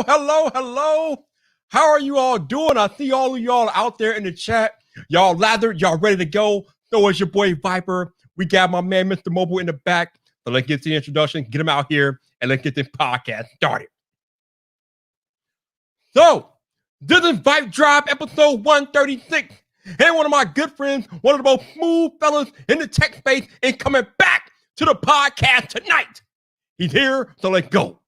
Hello. How are you all doing? I see all of y'all out there in the chat. Y'all lathered, y'all ready to go. So it's your boy Viper. We got my man, MrMobile, in the back. So let's get the introduction, get him out here, and let's get this podcast started. So, this is VypDrive episode 136. And one of my good friends, one of the most smooth fellas in the tech space, is coming back to the podcast tonight. He's here, so let's go.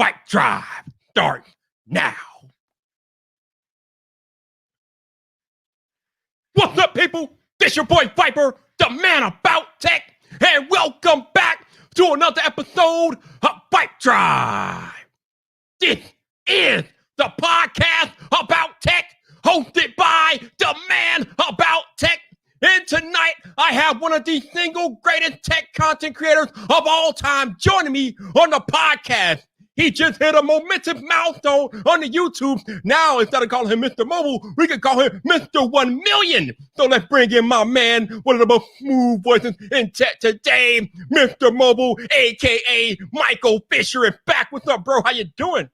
VypDrive starts now. What's up, people? This your boy Viper, the man about tech, and welcome back to another episode of VypDrive. This is the podcast about tech, hosted by the man about tech. And tonight, I have one of the single greatest tech content creators of all time joining me on the podcast. He just hit a momentous milestone on the YouTube. Now, instead of calling him MrMobile, we can call him Mr. 1 Million. So let's bring in my man, one of the most smooth voices in tech today, MrMobile, a.k.a. Michael Fisher, is back. What's up, bro? How you doing?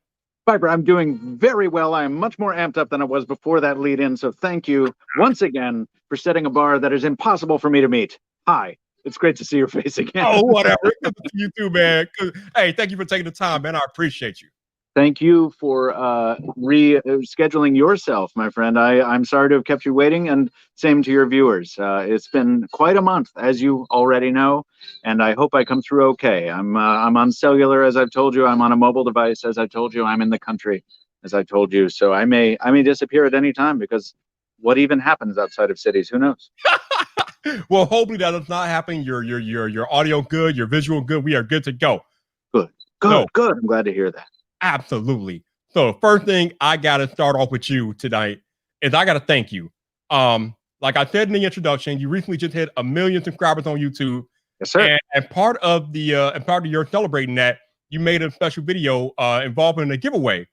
Viper, I'm doing very well. I am much more amped up than I was before that lead in. So thank you once again for setting a bar that is impossible for me to meet. Hi. It's great to see your face again. Oh, whatever. Good to see you too, man. Hey, thank you for taking the time, man. I appreciate you. Thank you for rescheduling yourself, my friend. I'm sorry to have kept you waiting, and same to your viewers. It's been quite a month, as you already know, and I hope I come through okay. I'm on cellular, as I've told you. I'm on a mobile device, as I told you. I'm in the country, as I told you. So I may disappear at any time, because what even happens outside of cities? Who knows? Well, hopefully that does not happen. Your audio good, your visual good. We are good to go. Good. I'm glad to hear that. Absolutely. So first thing I gotta start off with you tonight is I gotta thank you. Like I said in the introduction, you recently just hit 1 million subscribers on YouTube. Yes, sir. And part of your celebrating that, you made a special video involving a giveaway.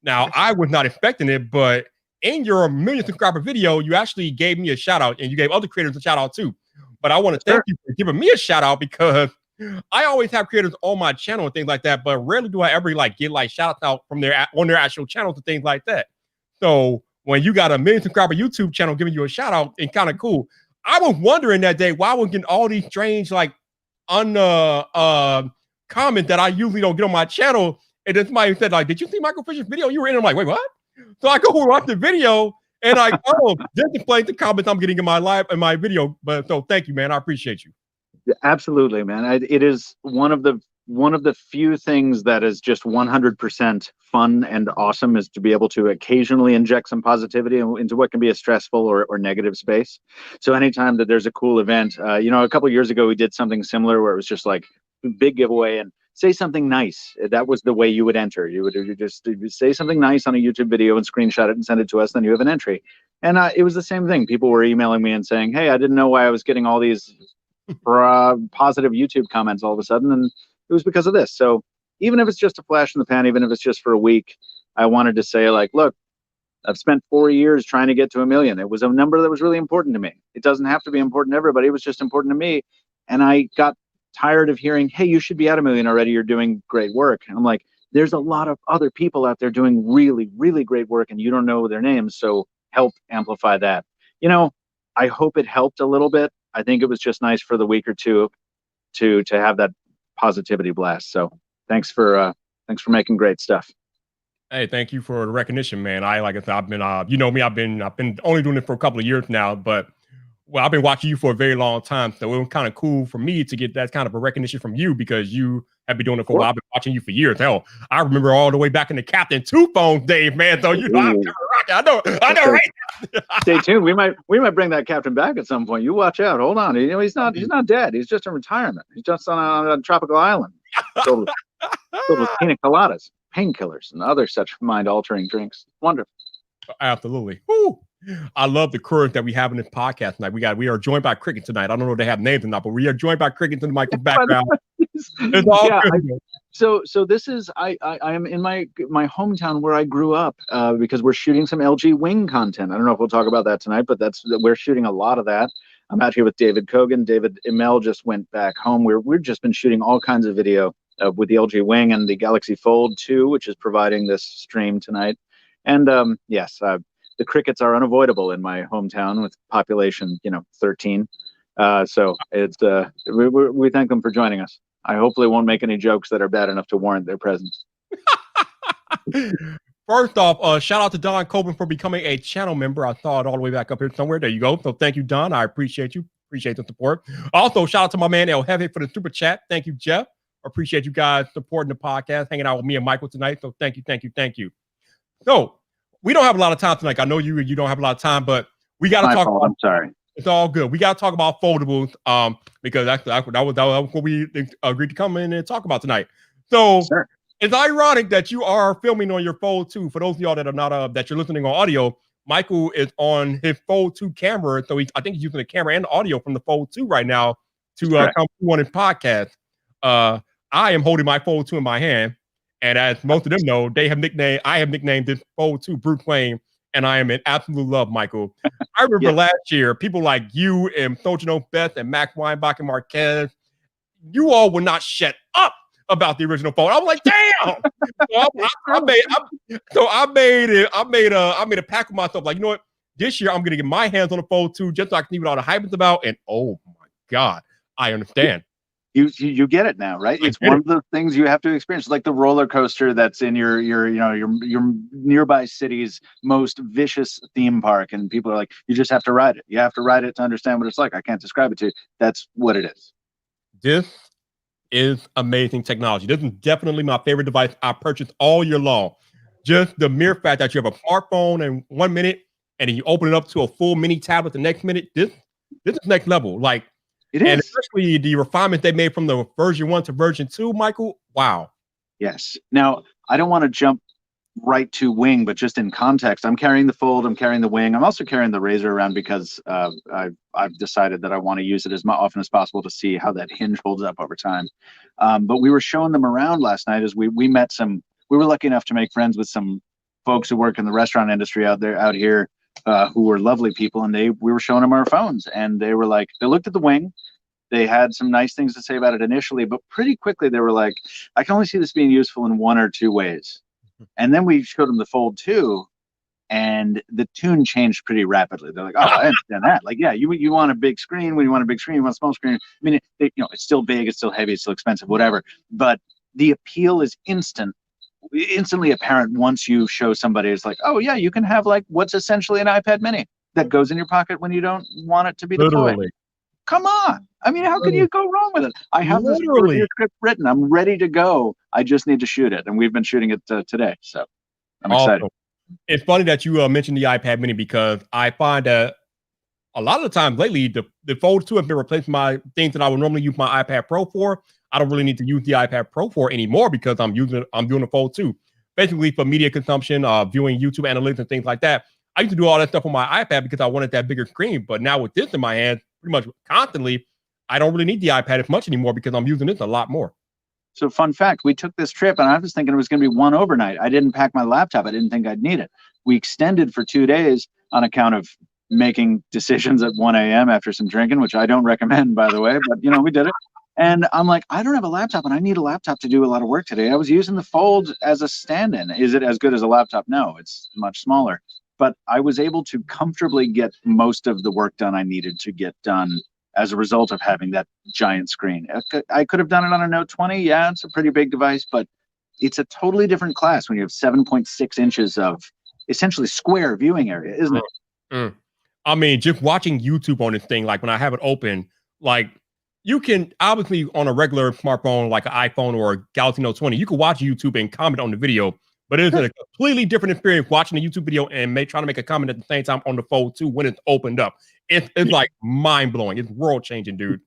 Now I was not expecting it, but in your 1 million subscriber video, you actually gave me a shout out, and you gave other creators a shout out too. But I want to thank you for giving me a shout out, because I always have creators on my channel and things like that, but rarely do I ever get shout outs out from on their actual channels and things like that. So when you got a 1 million subscriber YouTube channel giving you a shout out, and kind of cool. I was wondering that day why I was getting all these strange comments that I usually don't get on my channel. And then somebody said, did you see Michael Fisher's video? You were in. I'm like, wait, what? So I go watch the video, and this explains the comments I'm getting in my video. But so thank you, man. I appreciate you. Absolutely, man. It is one of the few things that is just 100% fun and awesome, is to be able to occasionally inject some positivity into what can be a stressful or negative space. So anytime that there's a cool event, a couple of years ago we did something similar where it was just like a big giveaway, and say something nice. That was the way you would enter. You just say something nice on a YouTube video and screenshot it and send it to us. Then you have an entry. And it was the same thing. People were emailing me and saying, hey, I didn't know why I was getting all these positive YouTube comments all of a sudden. And it was because of this. So even if it's just a flash in the pan, even if it's just for a week, I wanted to say, look, I've spent 4 years trying to get to 1 million. It was a number that was really important to me. It doesn't have to be important to everybody. It was just important to me. And I got tired of hearing, hey, you should be at 1 million already. You're doing great work. And I'm like, there's a lot of other people out there doing really, really great work, and you don't know their names. So help amplify that. I hope it helped a little bit. I think it was just nice for the week or two to have that positivity blast. So thanks for making great stuff. Hey, thank you for the recognition, man. Like I said, I've been, you know me, I've been only doing it for a couple of years now, but I've been watching you for a very long time. So it was kind of cool for me to get that kind of a recognition from you, because you have been doing it for a while. I've been watching you for years. Hell, I remember all the way back in the Captain 2 phones days, man. So I'm rocking. I know, right? Stay tuned. We might bring that captain back at some point. You watch out. Hold on. He's not dead. He's just in retirement. He's just on a tropical island filled with pina coladas, painkillers, and other such mind-altering drinks. Wonderful. Absolutely. Woo. I love the courage that we have in this podcast tonight. We are joined by Cricket tonight. I don't know if they have names or not, but we are joined by Cricket in the Michael's background. It's all good. So this is I am in my hometown where I grew up, because we're shooting some LG Wing content. I don't know if we'll talk about that tonight, but we're shooting a lot of that. I'm out here with David Kogan. David Imel just went back home. We've just been shooting all kinds of video with the LG Wing and the Galaxy Fold 2, which is providing this stream tonight. And yes, the crickets are unavoidable in my hometown with population, 13. So it's we thank them for joining us. I hopefully won't make any jokes that are bad enough to warrant their presence. First off, shout out to Don Coburn for becoming a channel member. I saw it all the way back up here somewhere. There you go. So thank you, Don. I appreciate you. Appreciate the support. Also, shout out to my man El Jefe for the super chat. Thank you, Jeff. Appreciate you guys supporting the podcast, hanging out with me and Michael tonight. So thank you. So we don't have a lot of time tonight. I know you don't have a lot of time, but we got to talk about. I'm sorry. It's all good. We got to talk about foldables, because that was what we agreed to come in and talk about tonight. So sure. It's ironic that you are filming on your Fold 2. For those of y'all that are not that you're listening on audio, Michael is on his Fold 2 camera, so I think he's using the camera and the audio from the Fold 2 right now to come on his podcast. I am holding my Fold 2 in my hand, and as most of them know, I have nicknamed this Fold 2 Bruce Wayne. And I am in absolute love, Michael. I remember last year, people like you and Sojourner Beth and Max Weinbach and Marquez, you all would not shut up about the original Fold. I was like, damn. I made a pact with myself. Like, you know what? This year I'm gonna get my hands on the Fold 2 just so I can see what all the hype is about. And oh my God, I understand. You get it now, right? It's one of the things you have to experience. It's like the roller coaster that's in your nearby city's most vicious theme park, and people are like, you just have to ride it. You have to ride it to understand what it's like. I can't describe it to you. That's what it is. This is amazing technology. This is definitely my favorite device I purchased all year long. Just the mere fact that you have a smartphone in 1 minute and then you open it up to a full mini tablet the next minute. This is next level. Like. And especially the refinement they made from the version 1 to version 2, Michael. Wow. Yes. Now, I don't want to jump right to Wing, but just in context, I'm carrying the Fold, I'm carrying the Wing. I'm also carrying the Razor around because I've decided that I want to use it as often as possible to see how that hinge holds up over time. But we were showing them around last night as we met we were lucky enough to make friends with some folks who work in the restaurant industry out here. Who were lovely people, and we were showing them our phones, and they were like, they looked at the Wing, they had some nice things to say about it initially, but pretty quickly they were like, I can only see this being useful in 1 or 2 ways. And then we showed them the Fold 2, and the tune changed pretty rapidly. They're like, oh, I understand that. Like, yeah, you want a big screen. When you want a big screen, you want a small screen. I mean, it's still big, it's still heavy, it's still expensive, whatever. But the appeal is instantly apparent once you show somebody. It's like, oh yeah, you can have like what's essentially an iPad mini that goes in your pocket when you don't want it to be deployed. Come on. I mean, how can you go wrong with it? I have this script written. I'm ready to go. I just need to shoot it. And we've been shooting it today. So I'm excited. It's funny that you mentioned the iPad mini, because I find that a lot of the time lately, the Fold 2 has been replacing my things that I would normally use my iPad Pro for. I don't really need to use the iPad Pro for anymore because I'm doing the Fold 2. Basically for media consumption, viewing YouTube analytics and things like that. I used to do all that stuff on my iPad because I wanted that bigger screen. But now with this in my hand, pretty much constantly, I don't really need the iPad as much anymore because I'm using this a lot more. So fun fact, we took this trip and I was thinking it was going to be one overnight. I didn't pack my laptop. I didn't think I'd need it. We extended for 2 days on account of making decisions at 1 a.m. after some drinking, which I don't recommend, by the way, but we did it. And I'm like, I don't have a laptop and I need a laptop to do a lot of work today. I was using the Fold as a stand-in. Is it as good as a laptop? No, it's much smaller. But I was able to comfortably get most of the work done I needed to get done as a result of having that giant screen. I could have done it on a Note 20. Yeah, it's a pretty big device, but it's a totally different class when you have 7.6 inches of essentially square viewing area, isn't it? I mean, just watching YouTube on this thing, like when I have it open, like you can obviously on a regular smartphone, like an iPhone or a Galaxy Note 20, you can watch YouTube and comment on the video, but it is a completely different experience watching a YouTube video and trying to make a comment at the same time on the Fold 2 when it's opened up. It's like mind blowing. It's world changing, dude.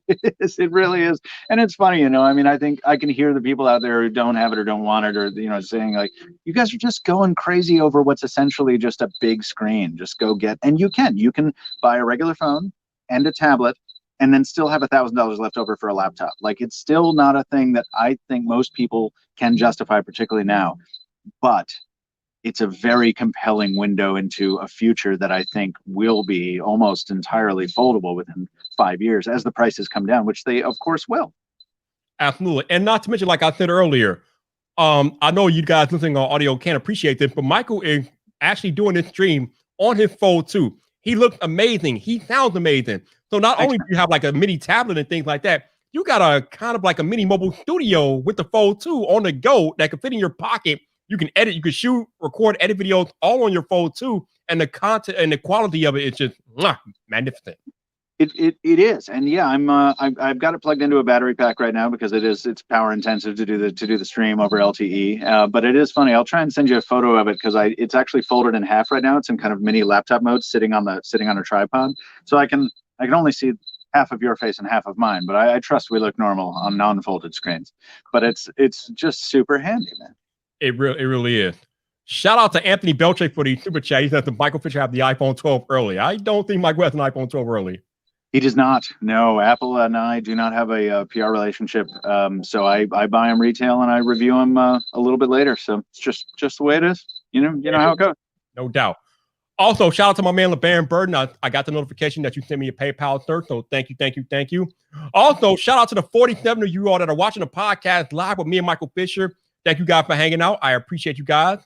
It really is. And it's funny, I mean, I think I can hear the people out there who don't have it or don't want it, or, saying like, you guys are just going crazy over what's essentially just a big screen. Just go get, and you can buy a regular phone and a tablet and then still have $1,000 left over for a laptop. Like, it's still not a thing that I think most people can justify, particularly now. But it's a very compelling window into a future that I think will be almost entirely foldable within 5 years as the prices come down, which they, of course, will. Absolutely. And not to mention, like I said earlier, I know you guys listening on audio can't appreciate this, but Michael is actually doing this stream on his Fold 2. He looks amazing. He sounds amazing. So not only do you have like a mini tablet and things like that, you got a kind of like a mini mobile studio with the Fold 2 on the go that can fit in your pocket. You can edit, you can shoot, record, edit videos all on your Fold 2, and the content and the quality of it is just magnificent. It is, and yeah, I've got it plugged into a battery pack right now because it's power intensive to do the stream over LTE. But it is funny. I'll try and send you a photo of it because it's actually folded in half right now. It's in kind of mini laptop mode, sitting on a tripod, so I can only see half of your face and half of mine. But I trust we look normal on non-folded screens. But it's just super handy, man. It really is. Shout out to Anthony Belche for the super chat. He says that Michael Fisher have the iPhone 12 early. I don't think Michael has an iPhone 12 early. He does not. No, Apple and I do not have a PR relationship. So I buy them retail and I review them a little bit later. So it's just the way it is. You know how it goes. No doubt. Also, shout out to my man LeBaron Burden. I got the notification that you sent me a PayPal cert. So thank you. Also, shout out to the 47 of you all that are watching the podcast live with me and Michael Fisher. Thank you guys for hanging out. I appreciate you guys.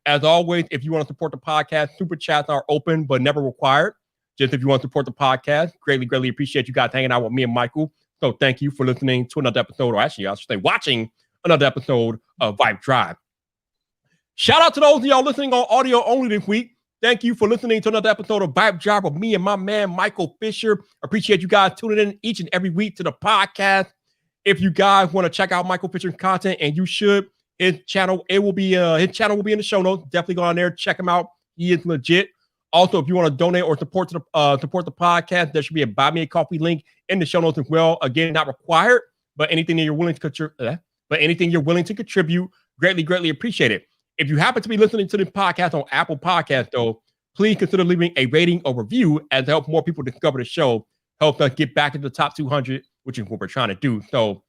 As always, if you want to support the podcast, super chats are open but never required. Just if you want to support the podcast, greatly appreciate you guys hanging out with me and Michael. So thank you for listening to another episode, or actually, I should say watching another episode of VypDrive. Shout out to those of y'all listening on audio only this week. Thank you for listening to another episode of VypDrive with me and my man, Michael Fisher. Appreciate you guys tuning in each and every week to the podcast. If you guys want to check out Michael Fisher's content, and you should, his channel will be in the show notes. Definitely go on there, check him out. He is legit. Also, if you want to donate or support the podcast, there should be a Buy Me a Coffee link in the show notes as well. Again, not required, but anything that you're willing to contribute, greatly appreciate it. If you happen to be listening to this podcast on Apple Podcasts, though, please consider leaving a rating or review as to help more people discover the show, help us get back into the top 200, which is what we're trying to do. So,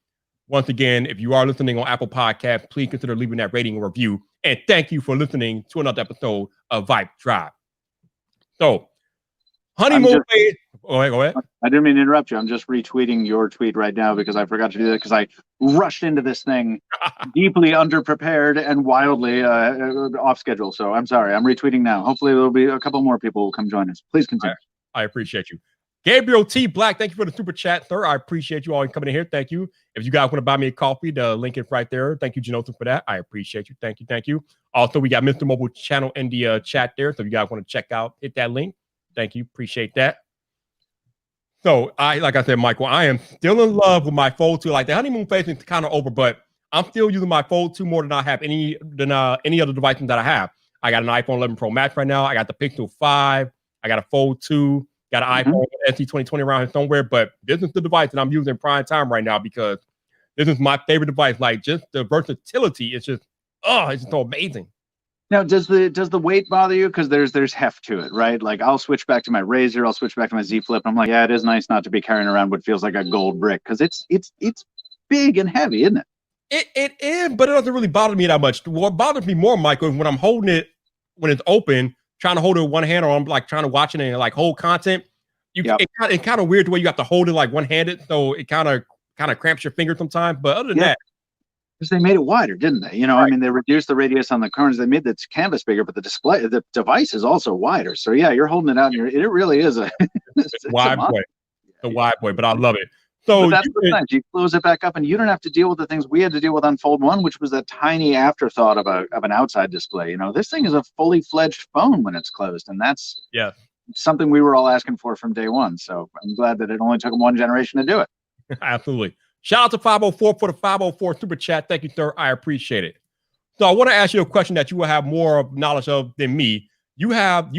once again, if you are listening on Apple Podcasts, please consider leaving that rating or review. And thank you for listening to another episode of VypDrive. So, honeymoon phase. Go ahead. I didn't mean to interrupt you. I'm just retweeting your tweet right now because I forgot to do that because I rushed into this thing deeply underprepared and wildly off schedule. So I'm sorry. I'm retweeting now. Hopefully there'll be a couple more people who will come join us. Please continue. I appreciate you. Gabriel T. Black, thank you for the super chat, sir. I appreciate you all coming in here. Thank you. If you guys want to buy me a coffee, the link is right there. Thank you, Genosa, for that. I appreciate you. Thank you. Also, we got MrMobile channel in the chat there. So if you guys want to check out, hit that link. Thank you. Appreciate that. So, like I said, Michael, I am still in love with my Fold 2. Like the honeymoon phase is kind of over, but I'm still using my Fold 2 more than I have any other devices that I have. I got an iPhone 11 Pro Max right now. I got the Pixel 5. I got a Fold 2. Got an iPhone SE 2020 around here somewhere, but this is the device that I'm using in prime time right now because this is my favorite device. Like just the versatility, it's just so amazing. Now, does the weight bother you? Because there's heft to it, right? Like I'll switch back to my Razr, I'll switch back to my Z Flip. I'm like, yeah, it is nice not to be carrying around what feels like a gold brick because it's big and heavy, isn't it? It is, but it doesn't really bother me that much. What bothers me more, Michael, is when I'm holding it when it's open, trying to hold it with one hand, or I'm like trying to watch it and like hold content. It's kind of weird the way you have to hold it like one-handed, so it kind of cramps your finger sometimes. But other than that, because they made it wider, didn't they? You know, right. I mean, they reduced the radius on the corners. They made the canvas bigger, but the device is also wider. So yeah, you're holding it out, and it really is a wide boy. The wide boy, but I love it. So but that's the thing. You close it back up, and you don't have to deal with the things we had to deal with on Fold 1, which was a tiny afterthought of an outside display. You know, this thing is a fully fledged phone when it's closed, and that's something we were all asking for from day one. So I'm glad that it only took them one generation to do it. Absolutely. Shout out to 504 for the 504 super chat. Thank you, sir. I appreciate it. So I want to ask you a question that you will have more knowledge of than me. You have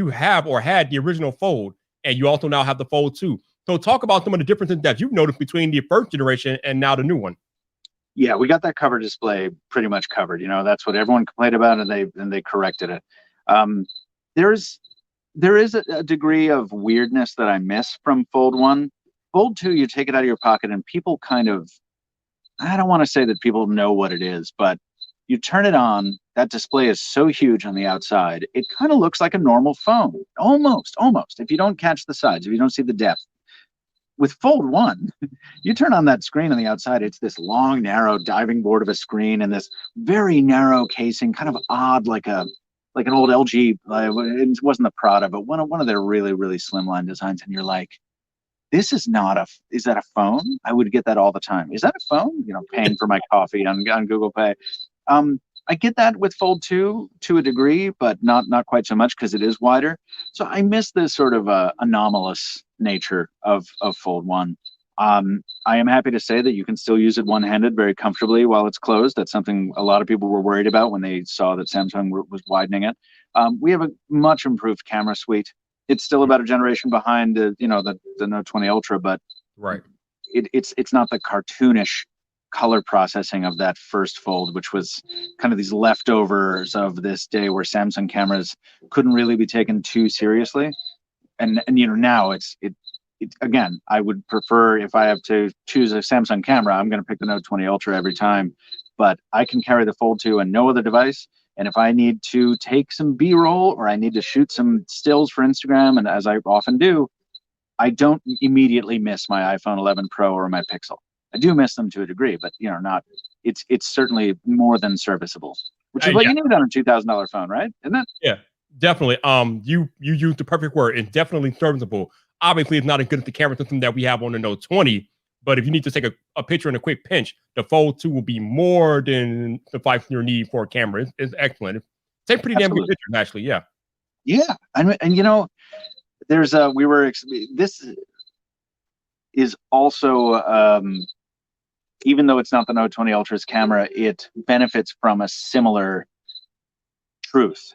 or had the original Fold, and you also now have the Fold 2. So talk about some of the differences that you've noticed between the first generation and now the new one. Yeah, we got that cover display pretty much covered. You know, that's what everyone complained about, and they corrected it. There is a degree of weirdness that I miss from Fold 1. Fold 2, you take it out of your pocket and people kind of, I don't want to say that people know what it is, but you turn it on, that display is so huge on the outside, it kind of looks like a normal phone. Almost, if you don't catch the sides, if you don't see the depth. with Fold 1, you turn on that screen on the outside, it's this long, narrow diving board of a screen and this very narrow casing, kind of odd, like an old LG. It wasn't the Prada, but one of their really, really slimline designs. And you're like, this is not is that a phone? I would get that all the time. Is that a phone? Paying for my coffee on Google Pay. I get that with Fold 2 to a degree, but not quite so much because it is wider. So I miss this sort of anomalous nature of Fold 1. I am happy to say that you can still use it one-handed very comfortably while it's closed. That's something a lot of people were worried about when they saw that Samsung was widening it. We have a much improved camera suite. It's still about a generation behind the Note 20 Ultra, but right, it's not the cartoonish color processing of that first Fold, which was kind of these leftovers of this day where Samsung cameras couldn't really be taken too seriously. And now it again, I would prefer, if I have to choose a Samsung camera, I'm going to pick the Note 20 Ultra every time. But I can carry the Fold 2 and no other device. And if I need to take some B-roll or I need to shoot some stills for Instagram, and as I often do, I don't immediately miss my iPhone 11 Pro or my Pixel. I do miss them to a degree, but it's certainly more than serviceable, which is what you need on a $2,000 phone, right? Isn't it? Yeah, definitely. You used the perfect word. It's definitely serviceable. Obviously, it's not as good as the camera system that we have on the Note 20, but if you need to take a picture in a quick pinch, the Fold 2 will be more than suffice your need for a camera. It's excellent. Take pretty damn good pictures, actually. Yeah. Yeah, and there's this is also even though it's not the Note 20 Ultra's camera, it benefits from a similar truth.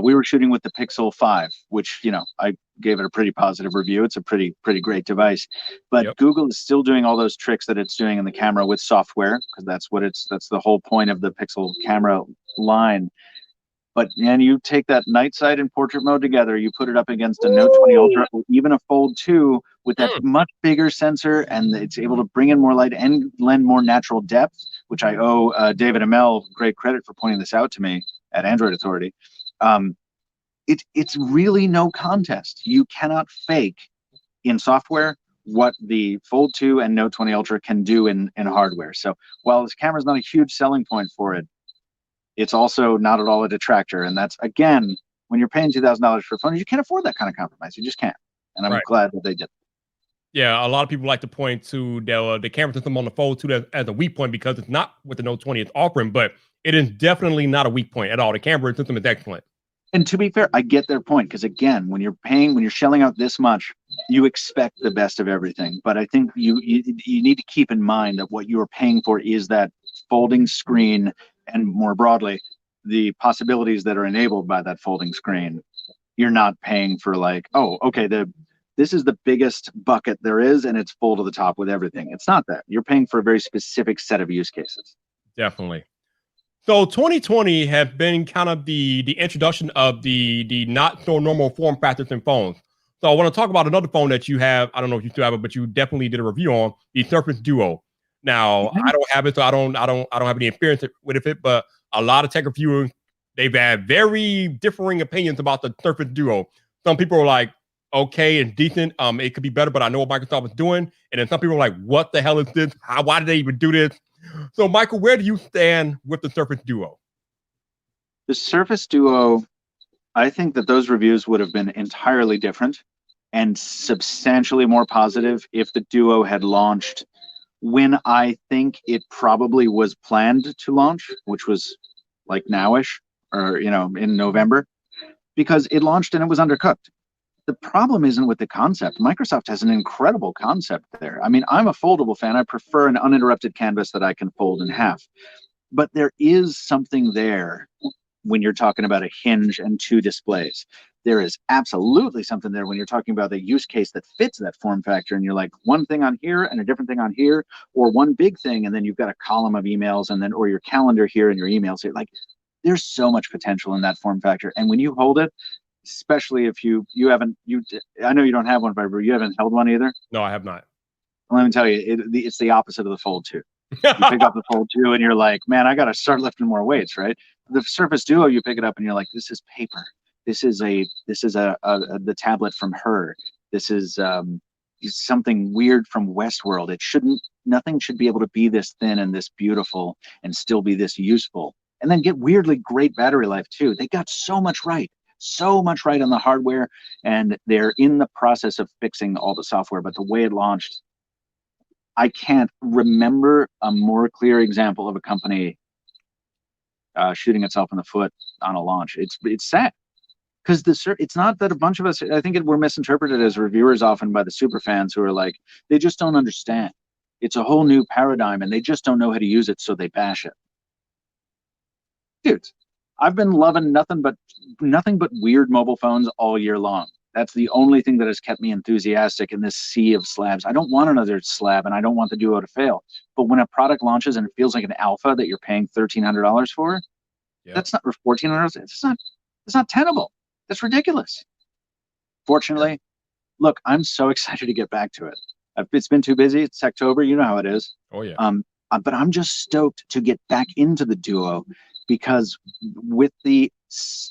We were shooting with the Pixel 5, which I gave it a pretty positive review. It's a pretty great device, but Google is still doing all those tricks that it's doing in the camera with software, because that's the whole point of the Pixel camera line. But you take that night sight and portrait mode together, you put it up against a Note 20 Ultra or even a Fold 2 with that much bigger sensor, and it's able to bring in more light and lend more natural depth, which I owe David Amell great credit for pointing this out to me at Android Authority. It's really no contest. You cannot fake in software what the Fold 2 and Note 20 Ultra can do in hardware. So while this camera is not a huge selling point for it, it's also not at all a detractor. And that's, again, when you're paying $2,000 for a phone, you can't afford that kind of compromise. You just can't. And I'm glad that they did. Yeah, a lot of people like to point to the camera system on the Fold 2 as a weak point because it's not what the Note 20 is offering, but it is definitely not a weak point at all. The camera system is excellent. And to be fair, I get their point, because again, when you're shelling out this much, you expect the best of everything. But I think you need to keep in mind that what you are paying for is that folding screen, and more broadly, the possibilities that are enabled by that folding screen. You're not paying for this is the biggest bucket there is, and it's full to the top with everything. It's not that. You're paying for a very specific set of use cases. Definitely. So 2020 has been kind of the introduction of the not so normal form factors in phones. So I want to talk about another phone that you have. I don't know if you still have it, but you definitely did a review on the Surface Duo. Now I don't have it, so I don't have any experience with it. But a lot of tech reviewers, they've had very differing opinions about the Surface Duo. Some people are like, okay, and decent. It could be better, but I know what Microsoft is doing. And then some people are like, what the hell is this? Why did they even do this? So, Michael, where do you stand with the Surface Duo? The Surface Duo, I think that those reviews would have been entirely different and substantially more positive if the Duo had launched when I think it probably was planned to launch, which was like nowish, or in November, because it launched and it was undercooked. The problem isn't with the concept. Microsoft has an incredible concept there. I mean, I'm a foldable fan. I prefer an uninterrupted canvas that I can fold in half. But there is something there when you're talking about a hinge and two displays. There is absolutely something there when you're talking about the use case that fits that form factor, and you're like, one thing on here and a different thing on here, or one big thing, and then you've got a column of emails, and then or your calendar here and your emails here. Like, there's so much potential in that form factor. And when you hold it, especially if you haven't, I know you don't have one, but you haven't held one either. No, I have not. Let me tell you, it's the opposite of the Fold 2. You pick up the Fold 2 and you're like, man, I got to start lifting more weights, right? The Surface Duo, you pick it up and you're like, this is paper. This is the tablet from her. This is something weird from Westworld. It shouldn't, nothing should be able to be this thin and this beautiful and still be this useful. And then get weirdly great battery life too. They got so much right on the hardware, and they're in the process of fixing all the software. But the way it launched, I can't remember a more clear example of a company shooting itself in the foot on a launch. It's sad. Because it's not that a bunch of us, I think we're misinterpreted as reviewers often by the super fans who are like, they just don't understand. It's a whole new paradigm and they just don't know how to use it, so they bash it. Dude, I've been loving nothing but weird mobile phones all year long. That's the only thing that has kept me enthusiastic in this sea of slabs. I don't want another slab and I don't want the Duo to fail. But when a product launches and it feels like an alpha that you're paying $1,300 for, that's not, or $1,400, it's not tenable. That's ridiculous. Fortunately, look, I'm so excited to get back to it. It's been too busy. It's October. You know how it is. Oh, yeah. But I'm just stoked to get back into the Duo, because with the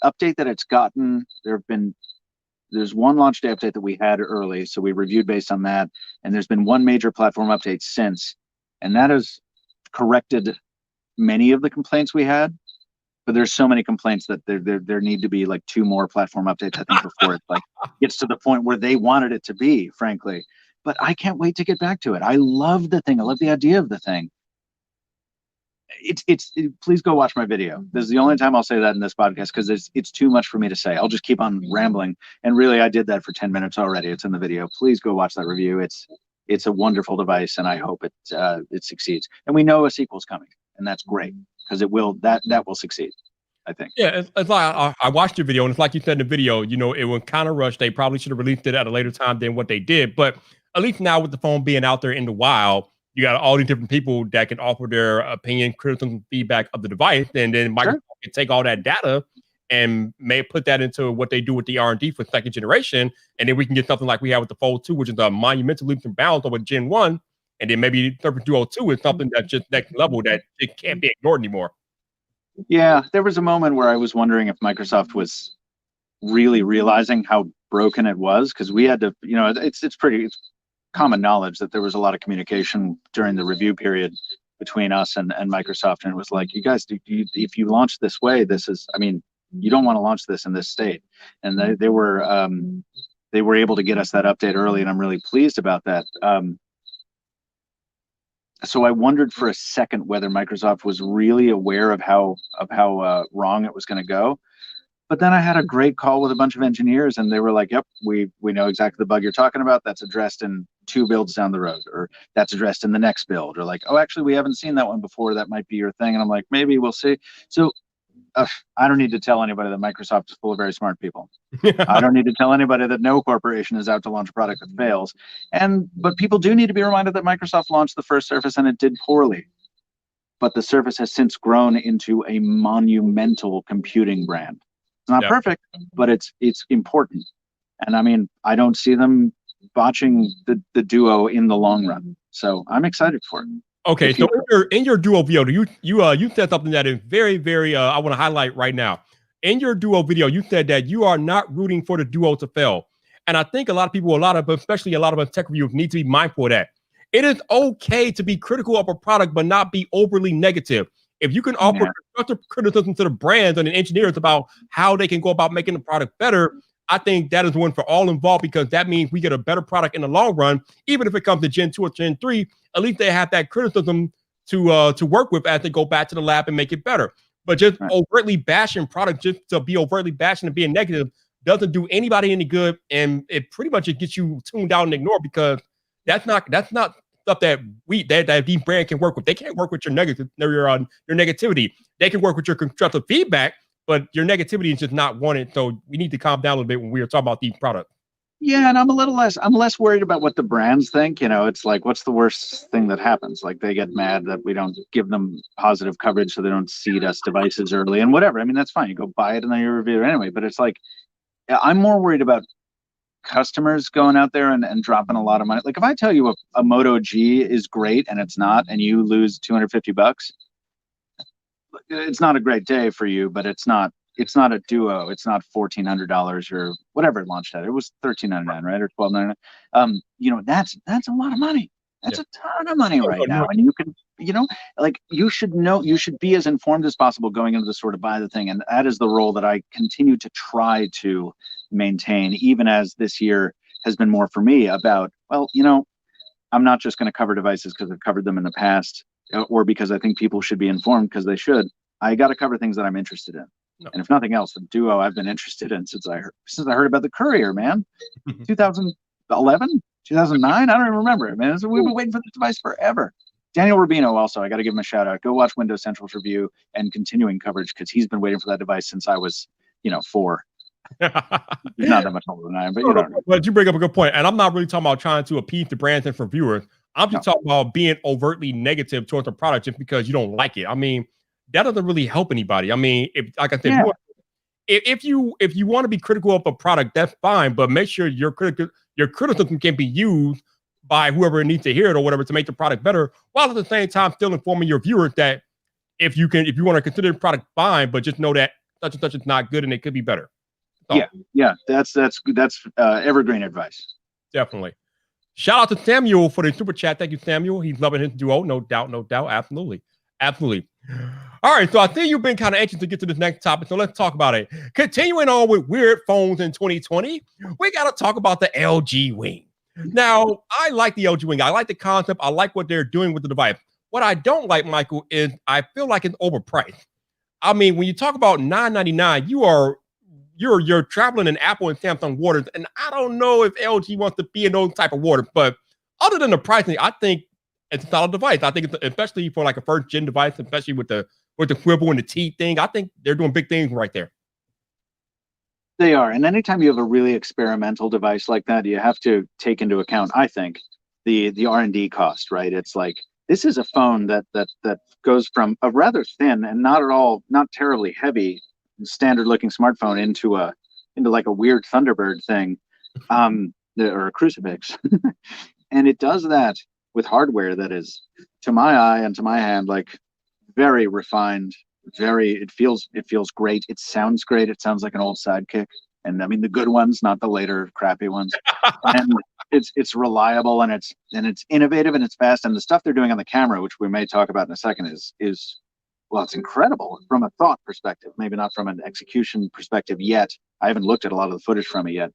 update that it's gotten, there's one launch day update that we had early, so we reviewed based on that, and there's been one major platform update since, and that has corrected many of the complaints we had. But there's so many complaints that there need to be like 2 more platform updates, I think, before it like gets to the point where they wanted it to be, frankly. But I can't wait to get back to it. I love the thing. I love the idea of the thing. Please go watch my video. This is the only time I'll say that in this podcast, because it's too much for me to say. I'll just keep on rambling. And really, I did that for 10 minutes already. It's in the video. Please go watch that review. It's a wonderful device, and I hope it succeeds. And we know a sequel's coming, and that's great, because it will, that will succeed, I think. Yeah, it's like I watched your video, and it's like you said in the video, you know, it was kind of rushed. They probably should have released it at a later time than what they did. But at least now, with the phone being out there in the wild, you got all these different people that can offer their opinion, criticism, feedback of the device, and then Microsoft can take all that data and may put that into what they do with the R&D for second generation, and then we can get something like we have with the Fold 2, which is a monumental leaps and bounds over Gen 1, and then maybe Surface Duo 2 is something that's just next level that it can't be ignored anymore. Yeah, there was a moment where I was wondering if Microsoft was really realizing how broken it was, because we had to, you know, it's common knowledge that there was a lot of communication during the review period between us and Microsoft, and it was like, you guys, if you launch this way, this is, I mean, you don't want to launch this in this state. And they were able to get us that update early, and I'm really pleased about that. So I wondered for a second whether Microsoft was really aware of how wrong it was going to go. But then I had a great call with a bunch of engineers, and they were like, yep, we know exactly the bug you're talking about. That's addressed in 2 builds down the road, or that's addressed in the next build, or like, oh, actually, we haven't seen that one before. That might be your thing. And I'm like, maybe we'll see. So I don't need to tell anybody that Microsoft is full of very smart people. I don't need to tell anybody that no corporation is out to launch a product that fails. But people do need to be reminded that Microsoft launched the first Surface and it did poorly. But the Surface has since grown into a monumental computing brand. It's not perfect, but it's important. And I mean, I don't see them botching the Duo in the long run. So I'm excited for it. Okay, so in your Duo video, you said something that is very, very I want to highlight right now. In your Duo video, you said that you are not rooting for the Duo to fail. And I think a lot of people, especially a lot of us tech reviewers, need to be mindful of that. It is okay to be critical of a product, but not be overly negative. If you can offer constructive criticism to the brands and the engineers about how they can go about making the product better, I think that is one for all involved, because that means we get a better product in the long run. Even if it comes to Gen 2 or Gen 3, at least they have that criticism to work with as they go back to the lab and make it better. But just overtly bashing products just to be overtly bashing and being negative doesn't do anybody any good, and it pretty much gets you tuned out and ignored, because that's not stuff that these brands can work with. They can't work with your negativity. They can work with your constructive feedback, but your negativity is just not wanted. So we need to calm down a little bit when we are talking about these products. Yeah, and I'm less worried about what the brands think. You know, it's like, what's the worst thing that happens? Like, they get mad that we don't give them positive coverage, so they don't seed us devices early and whatever. I mean, that's fine. You go buy it and then you review it anyway. But it's like, I'm more worried about customers going out there and dropping a lot of money. Like, if I tell you a Moto G is great and it's not, and you lose $250, it's not a great day for you, but it's not it's not a Duo. It's not $1,400 or whatever it launched at. It was $13.99, right, or $12.99. You know, that's a lot of money. That's Yeah. a ton of money Oh, right no, now, and you can, you know, like you should know, you should be as informed as possible going into the store to buy the thing, and that is the role that I continue to try to maintain, even as this year has been more for me about, well, you know, I'm not just going to cover devices because I've covered them in the past, or because I think people should be informed because they should. I got to cover things that I'm interested in. no. And if nothing else, the Duo I've been interested in since I heard about the Courier, man. 2011, 2009, I don't even remember it, man. We've been waiting for this device forever. Daniel Rubino also, I got to give him a shout out. Go watch Windows Central's review and continuing coverage because he's been waiting for that device since I was, you know, 4. He's not that much older than I am, but you know. But you bring up a good point, and I'm not really talking about trying to appease the brands and for viewers. I'm just talking about being overtly negative towards the product just because you don't like it. I mean, that doesn't really help anybody. I mean, if, like I said, if you want to be critical of a product, that's fine, but make sure your criticism can be used by whoever needs to hear it or whatever to make the product better, while at the same time still informing your viewers that if you want to consider the product fine, but just know that such and such is not good and it could be better. So, yeah, that's evergreen advice. Definitely. Shout out to Samuel for the super chat. Thank you, Samuel. He's loving his Duo. No doubt. Absolutely. All right, so I think you've been kind of anxious to get to this next topic, so let's talk about it. Continuing on with weird phones in 2020, we got to talk about the LG Wing. Now, I like the LG Wing. I like the concept. I like what they're doing with the device. What I don't like, Michael, is I feel like it's overpriced. I mean, when you talk about $999, you're traveling in Apple and Samsung waters, and I don't know if LG wants to be in those type of waters. But other than the pricing, I think it's a solid device. I think it's, especially for like a first gen device, especially with the quiver and the teeth thing. I think they're doing big things right there. They are, and anytime you have a really experimental device like that, you have to take into account, I think, the R&D cost, right? It's like, this is a phone that goes from a rather thin and not terribly heavy standard looking smartphone into like a weird Thunderbird thing, or a crucifix. And it does that with hardware that is, to my eye and to my hand, like very refined, it feels great. It sounds great. It sounds like an old Sidekick. And I mean the good ones, not the later crappy ones. And it's reliable, and it's innovative, and it's fast. And the stuff they're doing on the camera, which we may talk about in a second, is well, it's incredible from a thought perspective, maybe not from an execution perspective yet. I haven't looked at a lot of the footage from it yet.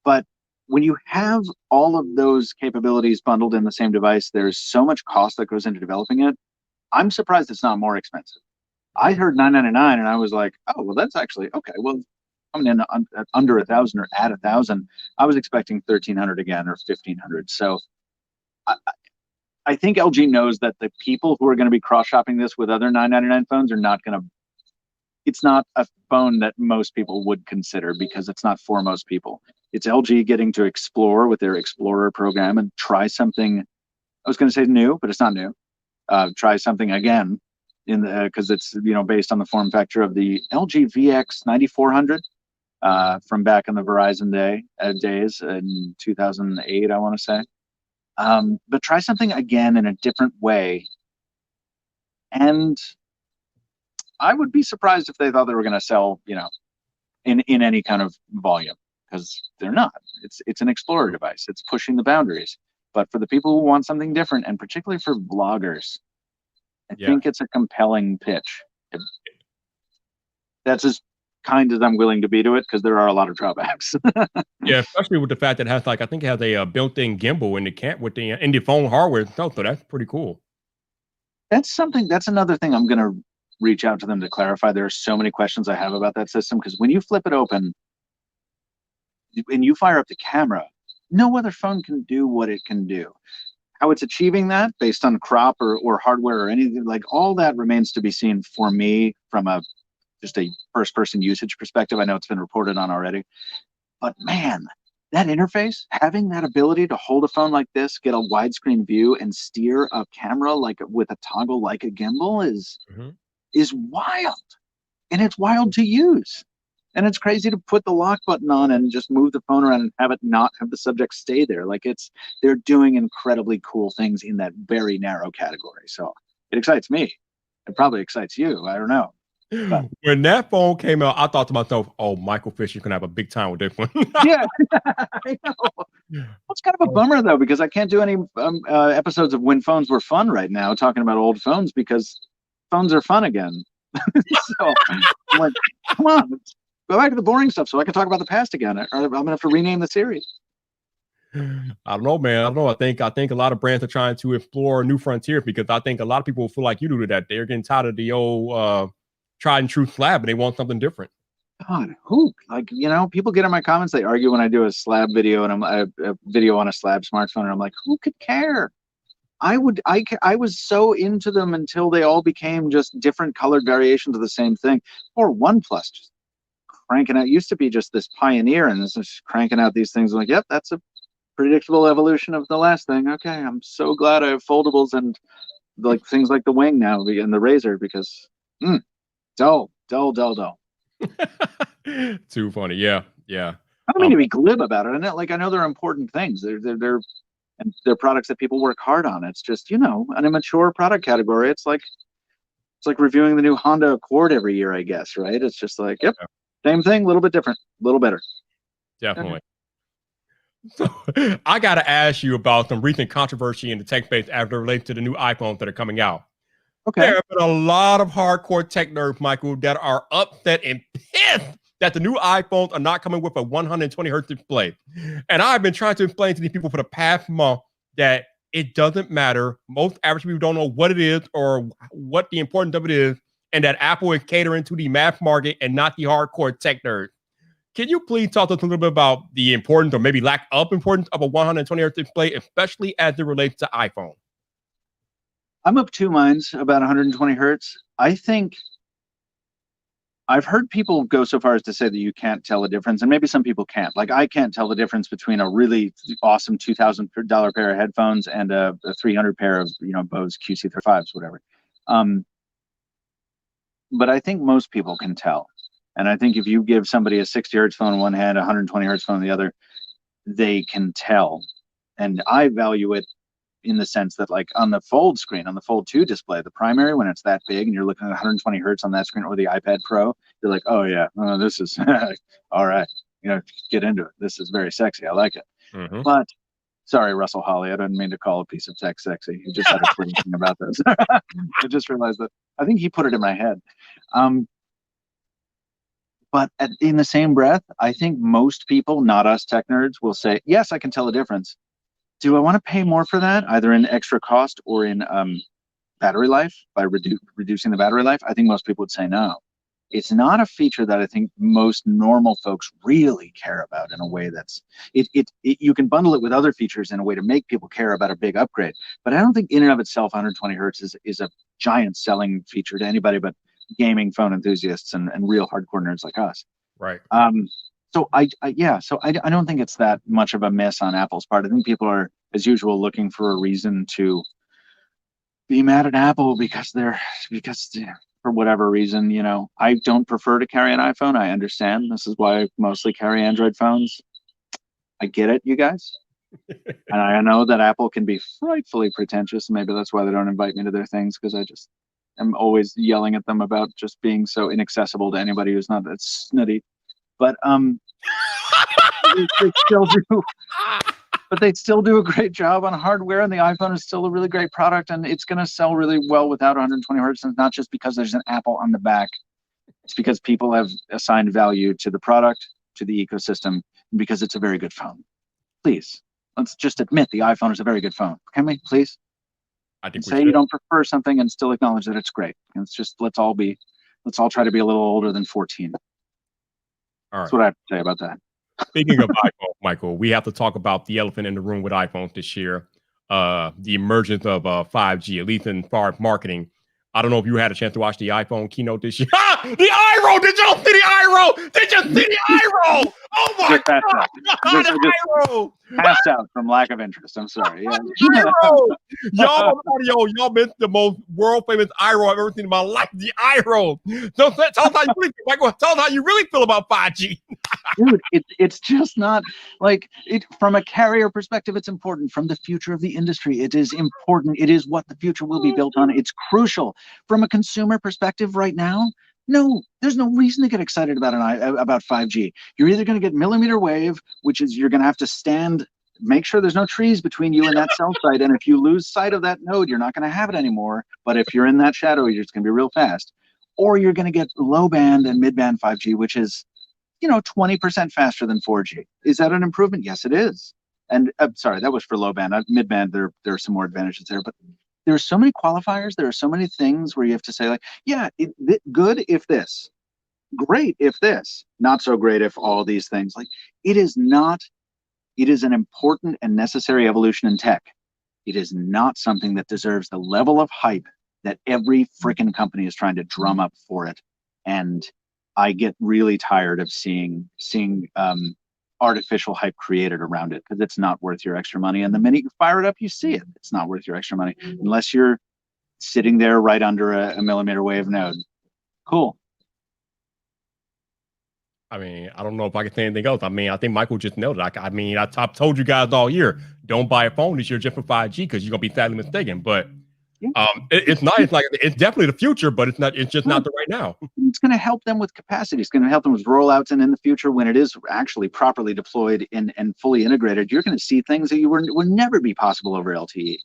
But when you have all of those capabilities bundled in the same device, there's so much cost that goes into developing it. I'm surprised it's not more expensive. I heard $999 and I was like, oh, well, that's actually okay. Well, coming in under 1,000 or at 1,000, I was expecting 1,300 again or 1,500. So I think LG knows that the people who are going to be cross-shopping this with other $999 phones are not going to. It's not a phone that most people would consider because it's not for most people. It's LG getting to explore with their Explorer program and try something. I was going to say new, but it's not new. Try something again because it's based on the form factor of the LG VX 9400 from back in the Verizon days in 2008, I want to say. But try something again in a different way. And I would be surprised if they thought they were going to sell, in any kind of volume, because they're not. It's an Explorer device. It's pushing the boundaries. But for the people who want something different, and particularly for vloggers, I think it's a compelling pitch. That's as kind as I'm willing to be to it, because there are a lot of drawbacks. Yeah, especially with the fact that it has I think it has a built-in gimbal in the phone hardware itself, so that's pretty cool. That's another thing I'm going to reach out to them to clarify. There are so many questions I have about that system, because when you flip it open and you fire up the camera, no other phone can do what it can do. How it's achieving that based on crop or hardware or anything, like all that remains to be seen for me from just a first-person usage perspective. I know it's been reported on already, but man, that interface, having that ability to hold a phone like this, get a widescreen view, and steer a camera like with a toggle like a gimbal is wild, and it's wild to use. And it's crazy to put the lock button on and just move the phone around and have it not have the subject stay there. Like they're doing incredibly cool things in that very narrow category. So it excites me. It probably excites you. I don't know. When that phone came out, I thought to myself, "Oh, Michael Fisher can have a big time with this one." Yeah, I know. Well, it's kind of a bummer though, because I can't do any episodes of When Phones Were Fun right now, talking about old phones, because phones are fun again. So I'm like, come on, go back to the boring stuff so I can talk about the past again. Or I'm gonna have to rename the series. I don't know, man. I don't know. I think a lot of brands are trying to explore new frontiers because I think a lot of people feel like you do that. They're getting tired of the old tried and true slab, and they want something different. God, who, like, people get in my comments, they argue when I do a slab video, and I'm a video on a slab smartphone, and I'm like, who could care? I was so into them until they all became just different colored variations of the same thing. Or OnePlus just cranking out, used to be just this pioneer, and this is cranking out these things. I'm like, yep, that's a predictable evolution of the last thing. Okay, I'm so glad I have foldables and like things like the Wing now and the Razor, because dull. Too funny. Yeah. I don't mean to be glib about it. I know they're important things. They're products that people work hard on. It's just, an immature product category. It's like reviewing the new Honda Accord every year, I guess, right? It's just like, yep, same thing, a little bit different, a little better. Definitely. So I got to ask you about some recent controversy in the tech space as it relates to the new iPhones that are coming out. Okay. There have been a lot of hardcore tech nerds, Michael, that are upset and pissed that the new iPhones are not coming with a 120 hertz display. And I've been trying to explain to these people for the past month that it doesn't matter. Most average people don't know what it is or what the importance of it is, and that Apple is catering to the mass market and not the hardcore tech nerds. Can you please talk to us a little bit about the importance or maybe lack of importance of a 120 hertz display, especially as it relates to iPhone? I'm of two minds about 120 hertz. I think I've heard people go so far as to say that you can't tell a difference, and maybe some people can't. Like, I can't tell the difference between a really awesome $2,000 pair of headphones and a 300 pair of Bose QC35s, whatever. But I think most people can tell. And I think if you give somebody a 60 hertz phone in one hand, a 120 hertz phone in the other, they can tell. And I value it in the sense that, like, on the Fold screen, on the Fold 2 display, the primary, when it's that big and you're looking at 120 hertz on that screen, or the iPad Pro, you're like, oh yeah, this is all right. Get into it. This is very sexy. I like it. Mm-hmm. But sorry, Russell Holly, I didn't mean to call a piece of tech sexy. He just had a tweet about this. I just realized that I think he put it in my head. But in the same breath, I think most people, not us tech nerds, will say, yes, I can tell the difference. Do I want to pay more for that, either in extra cost or in battery life, by reducing the battery life? I think most people would say no. It's not a feature that I think most normal folks really care about in a way that's, you can bundle it with other features in a way to make people care about a big upgrade. But I don't think in and of itself 120 hertz is a giant selling feature to anybody but gaming phone enthusiasts and real hardcore nerds like us. Right. So I don't think it's that much of a miss on Apple's part. I think people are, as usual, looking for a reason to be mad at Apple because for whatever reason, I don't prefer to carry an iPhone. I understand. This is why I mostly carry Android phones. I get it, you guys. And I know that Apple can be frightfully pretentious. Maybe that's why they don't invite me to their things, because I just am always yelling at them about just being so inaccessible to anybody who's not that snooty. But they still do. But they still do a great job on hardware, and the iPhone is still a really great product, and it's going to sell really well without 120 hertz. And it's not just because there's an Apple on the back. It's because people have assigned value to the product, to the ecosystem, because it's a very good phone. Please, let's just admit the iPhone is a very good phone. Can we, please? I think say you don't prefer something and still acknowledge that it's great. And it's just, let's all try to be a little older than 14. All right. That's what I have to say about that. Speaking of iPhone, Michael, we have to talk about the elephant in the room with iPhones this year. The emergence of 5G, at least in far as marketing. I don't know if you had a chance to watch the iPhone keynote this year. The eye roll! Did y'all see the eye roll? Did you see the eye roll? Oh my God! The eye roll! Passed out from lack of interest. I'm sorry. Yeah. Y'all missed the most world famous eye roll I've ever seen in my life. The eye roll. So tell us how you really feel, Michael. Tell us how you really feel about 5G. Dude, it's just not like it from a carrier perspective. It's important. From the future of the industry, it is important. It is what the future will be built on. It's crucial. From a consumer perspective, right now, No, there's no reason to get excited about 5G. You're either going to get millimeter wave, which is you're going to have to stand, make sure there's no trees between you and that cell site. And if you lose sight of that node, you're not going to have it anymore. But if you're in that shadow, you're just going to be real fast. Or you're going to get low band and mid band 5G, which is, 20% faster than 4G. Is that an improvement? Yes, it is. And sorry, that was for low band. Mid band, there are some more advantages there, but there's so many qualifiers. There are so many things where you have to say, like, yeah, good if this, great if this, not so great if all these things. Like, it is an important and necessary evolution in tech. It is not something that deserves the level of hype that every freaking company is trying to drum up for it. And I get really tired of seeing artificial hype created around it, because it's not worth your extra money. And the minute you fire it up, you see it. It's not worth your extra money unless you're sitting there right under a millimeter wave node. Cool. I mean, I don't know if I can say anything else. I mean, I think Michael just nailed it. I've told you guys all year, don't buy a phone this year just for 5G, because you're gonna be sadly mistaken. But it's nice. Like, it's definitely the future, but it's not. It's just not the right now. It's going to help them with capacity. It's going to help them with rollouts, and in the future, when it is actually properly deployed and fully integrated, you're going to see things that would never be possible over LTE.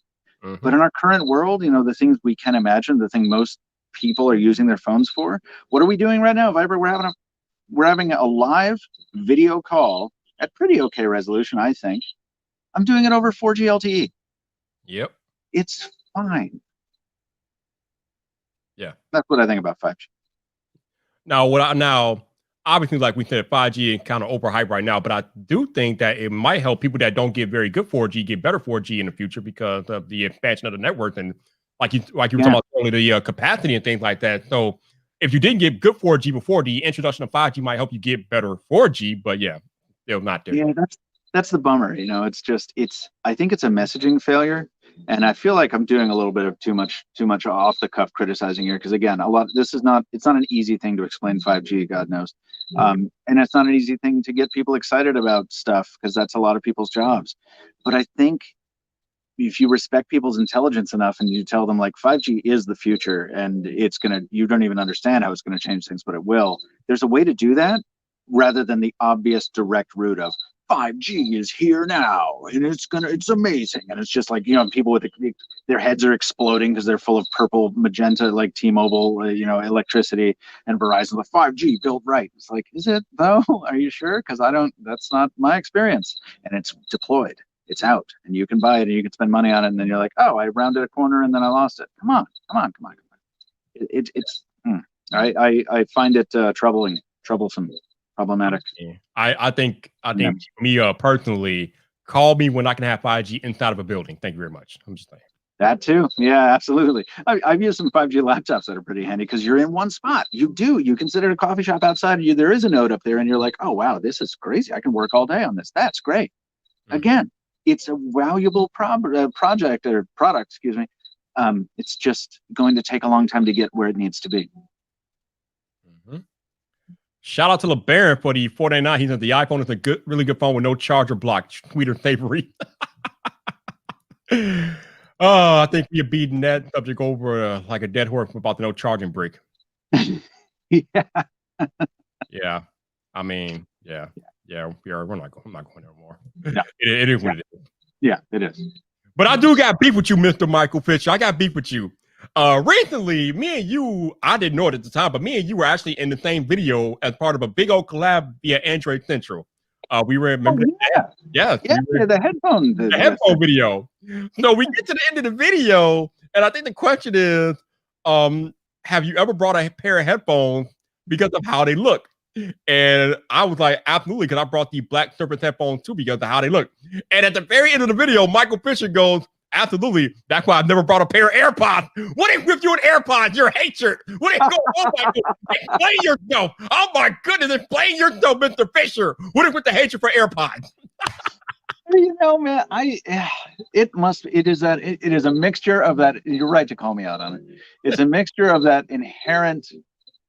Mm-hmm. But in our current world, the things we can imagine, the thing most people are using their phones for. What are we doing right now, Viber? We're having a live video call at pretty okay resolution, I think. I'm doing it over 4G LTE. Yep. It's fine. Yeah. That's what I think about 5G. Now, obviously, like we said, 5G is kind of overhyped right now, but I do think that it might help people that don't get very good 4G get better 4G in the future, because of the expansion of the network, and like you were talking about only the capacity and things like that. So if you didn't get good 4G before, the introduction of 5G might help you get better 4G, but yeah, still not there. Yeah, that's the bummer. I think it's a messaging failure. And I feel like I'm doing a little bit of too much off the cuff criticizing here, because again, it's not an easy thing to explain 5G, God knows. And it's not an easy thing to get people excited about stuff, because that's a lot of people's jobs. But I think if you respect people's intelligence enough and you tell them, like, 5G is the future, and you don't even understand how it's going to change things, but it will. There's a way to do that rather than the obvious direct route of 5G is here now and it's amazing, and it's just like, people with their heads are exploding because they're full of purple magenta, like T-Mobile electricity, and Verizon, the 5G built right. It's like, is it though? Are you sure? Because that's not my experience. And it's deployed, it's out, and you can buy it and you can spend money on it, and then you're like, oh, I rounded a corner and then I lost it. Come on. I find it troublesome, problematic. I think me personally, call me when I can have 5G inside of a building. Thank you very much. I'm just saying. That too. Yeah, absolutely. I've used some 5G laptops that are pretty handy, because you're in one spot. You consider a coffee shop outside of you. There is a node up there, and you're like, oh wow, this is crazy. I can work all day on this. That's great. Mm-hmm. Again, it's a valuable project or product. Excuse me. It's just going to take a long time to get where it needs to be. Shout out to LeBaron for the 499. He said the iPhone is a really good phone with no charger block. Tweeter favorite. I think we're beating that subject over like a dead horse about the no charging brick. Yeah. I mean, yeah. We're not going there more. No. It is what it is. Yeah, it is. But I do got beef with you, Mr. Michael Fisher. I got beef with you. Recently, me and you, I didn't know it at the time, but me and you were actually in the same video as part of a big old collab via Android Central. We remember the headphone video. So we get to the end of the video, and I think the question is, have you ever brought a pair of headphones because of how they look? And I was like, absolutely, because I brought the Black Surface headphones too because of how they look. And at the very end of the video, Michael Fisher goes, absolutely. That's why I've never brought a pair of AirPods. What if with you and AirPods? You're a hatred. What if go on, Michael? Explain yourself. Oh my goodness, explain yourself, Mr. Fisher. What if with the hatred for AirPods? Man, it is a mixture of that. You're right to call me out on it. It's a mixture of that inherent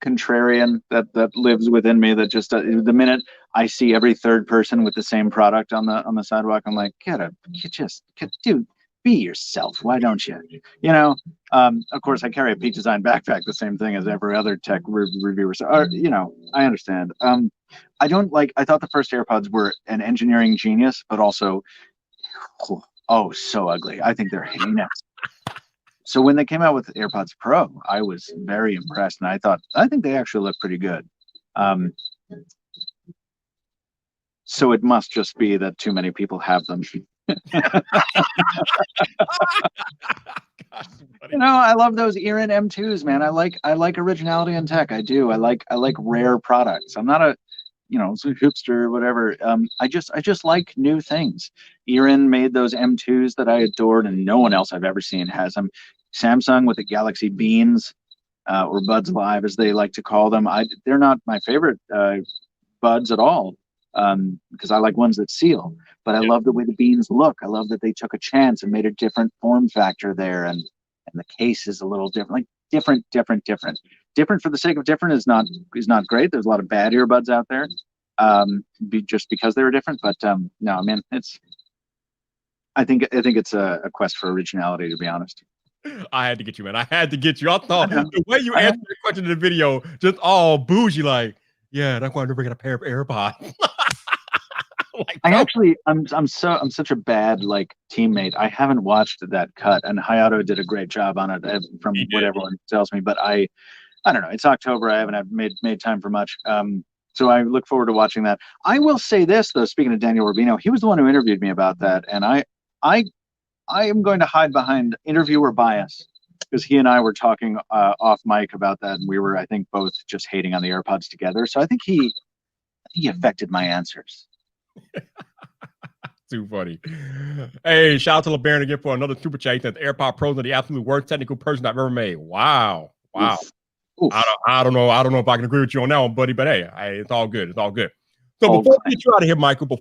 contrarian that lives within me, that just the minute I see every third person with the same product on the sidewalk, I'm like, dude, be yourself. Why don't you? Of course, I carry a Peak Design backpack, the same thing as every other tech reviewer. So, I understand. I thought the first AirPods were an engineering genius, but also, so ugly. I think they're heinous. So when they came out with AirPods Pro, I was very impressed, and I think they actually look pretty good. So it must just be that too many people have them. I love those ear-in M2s, man. I like originality in tech. I do. I like rare products. I'm not a hipster or whatever. I just like new things. Ear-in made those M2s that I adored, and no one else I've ever seen has them. Samsung with the Galaxy Beans, or Buds Live as they like to call them. They're not my favorite buds at all, because I like ones that seal. But I love the way the Beans look. I love that they took a chance and made a different form factor there, and the case is a little different. Like different for the sake of different is not great. There's a lot of bad earbuds out there, just because they were different. But no, man, I think it's a quest for originality, to be honest. I had to get you, man. I had to get you. I thought the way you answered the question in the video, just all bougie, like, yeah, I'm going to bring a pair of AirPods. I'm such a bad teammate. I haven't watched that cut, and Hayato did a great job on it, from what everyone tells me. But I don't know. It's October. I haven't made time for much. So I look forward to watching that. I will say this though. Speaking of Daniel Rubino, he was the one who interviewed me about that, and I am going to hide behind interviewer bias, because he and I were talking off mic about that, and we were, I think, both just hating on the AirPods together. So I think he affected my answers. Too funny. Hey, shout out to LeBaron again for another super chat. That the AirPod Pros are the absolute worst technical person I've ever made. Wow. Oof. I don't know if I can agree with you on that one, buddy. But hey, it's all good. It's all good. So before we get you out of here, Michael,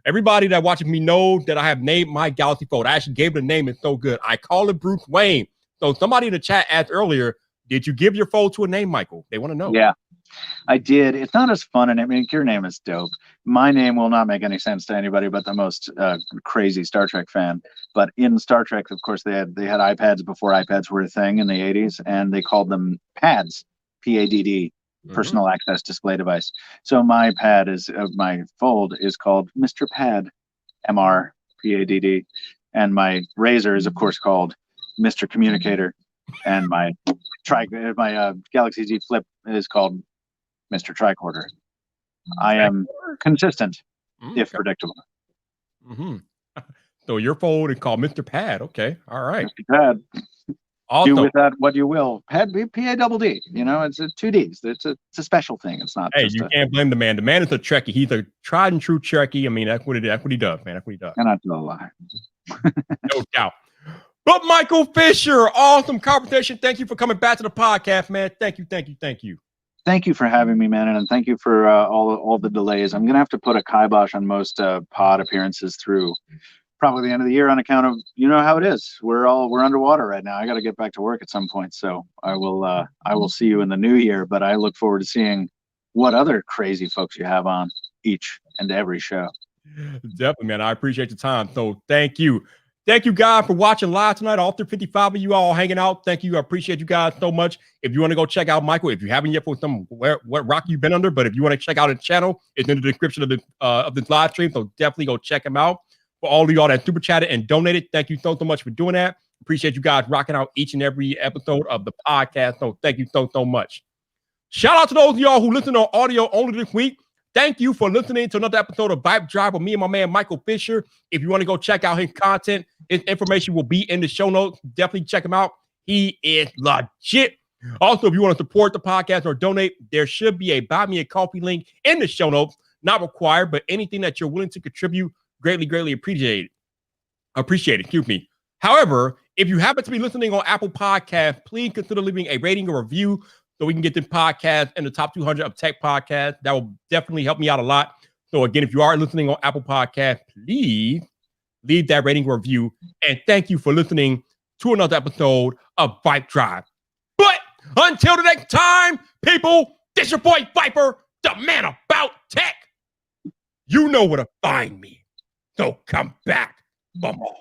everybody that watches me know that I have named my Galaxy Fold. I actually gave it a name. It's so good. I call it Bruce Wayne. So somebody in the chat asked earlier, did you give your Fold to a name, Michael? They want to know. Yeah, I did. It's not as fun. And I mean, your name is dope. My name will not make any sense to anybody but the most crazy Star Trek fan. But in Star Trek, of course, they had iPads before iPads were a thing in the 80s, and they called them PADs, PADD. Personal access display device. So my pad my Fold is called Mr. Pad, MR PADD, and my Razor is of course called Mr. Communicator, and my Galaxy Z Flip is called Mr. Tricorder. I am consistent, if predictable. So your Fold is called Mr. Pad. Okay, all right. Mr. Pad. Also, do with that what you will. PADD. It's a 2 Ds. It's a special thing. It's not. Hey, you can't blame the man. The man is a Trekkie. He's a tried and true Trekkie. I mean, that's what he does, man. That's what he does. And I tell a lie. No doubt. But Michael Fisher, awesome conversation. Thank you for coming back to the podcast, man. Thank you. Thank you for having me, man, and thank you for all the delays. I'm gonna have to put a kibosh on most pod appearances through probably the end of the year on account of how it is. We're underwater right now. I got to get back to work at some point, so I will see you in the new year. But I look forward to seeing what other crazy folks you have on each and every show. Definitely, man. I appreciate your time. So thank you guys for watching live tonight. All 355 of you all hanging out. Thank you. I appreciate you guys so much. If you want to go check out Michael, if you haven't yet, for what rock you've been under, but if you want to check out his channel, it's in the description of this live stream. So definitely go check him out. For all of y'all that super chatted and donated, thank you so much for doing that. Appreciate you guys rocking out each and every episode of the podcast. So thank you so much. Shout out to those of y'all who listen on audio only this week. Thank you for listening to another episode of VypDrive with me and my man Michael Fisher. If you want to go check out his content, his information will be in the show notes. Definitely check him out. He is legit. Also, if you want to support the podcast or donate, there should be a Buy Me a Coffee link in the show notes. Not required, but anything that you're willing to contribute, greatly appreciated. Excuse me. However, if you happen to be listening on Apple Podcasts, please consider leaving a rating or review so we can get this podcast in the top 200 of tech podcasts. That will definitely help me out a lot. So again, if you are listening on Apple Podcasts, please leave that rating or review. And thank you for listening to another episode of VypDrive. But until the next time, people, this your boy Viper, the man about tech. You know where to find me. So come back for more.